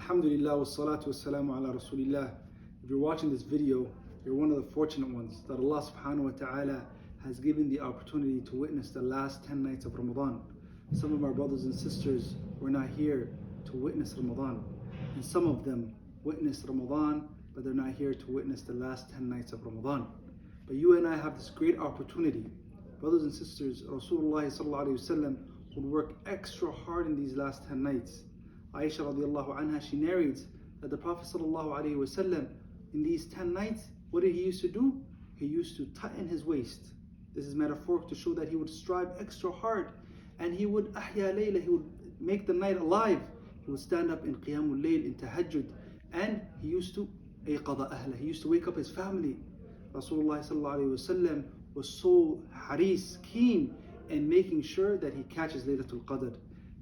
Alhamdulillah wa salatu wa salamu ala Rasulillah. If you're watching this video, you're one of the fortunate ones that Allah subhanahu wa ta'ala has given the opportunity to witness the last 10 nights of Ramadan. Some of our brothers and sisters were not here to witness Ramadan. And some of them witnessed Ramadan, but they're not here to witness the last 10 nights of Ramadan. But you and I have this great opportunity. Brothers and sisters, Rasulullah sallallahu alayhi wa sallam would work extra hard in these last 10 nights. Aisha radiallahu anha, she narrates that the Prophet sallallahu alayhi wa sallam, in these 10 nights, what did he used to do? He used to tighten his waist. This is metaphoric to show that he would strive extra hard, and he would ahya layla, he would make the night alive. He would stand up in qiyamul layl, in tahajjud, and he used to ayqadha ahla, he used to wake up his family. Rasulullah sallallahu alayhi wa sallam was so haris, keen in making sure that he catches Laylatul Qadr.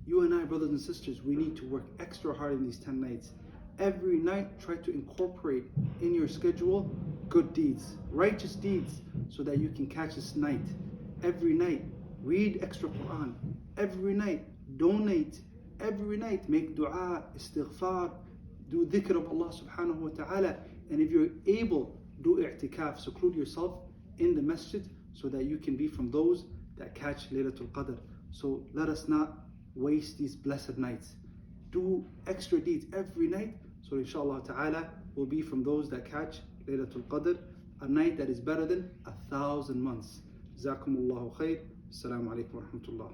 You and I, brothers and sisters, we need to work extra hard in these 10 nights. Every night, try to incorporate in your schedule good deeds, righteous deeds, so that you can catch this night. Every night, read extra Quran. Every night, donate. Every night, make dua, istighfar, do dhikr of Allah subhanahu wa ta'ala. And if you're able, do i'tikaf, seclude yourself in the masjid so that you can be from those that catch Laylatul Qadr. So let us not waste these blessed nights. Do extra deeds every night, so inshallah ta'ala will be from those that catch Laylatul Qadr, a night that is better than 1,000 months. Jazakumullahu khair. Assalamu alaikum wa rahmatullah.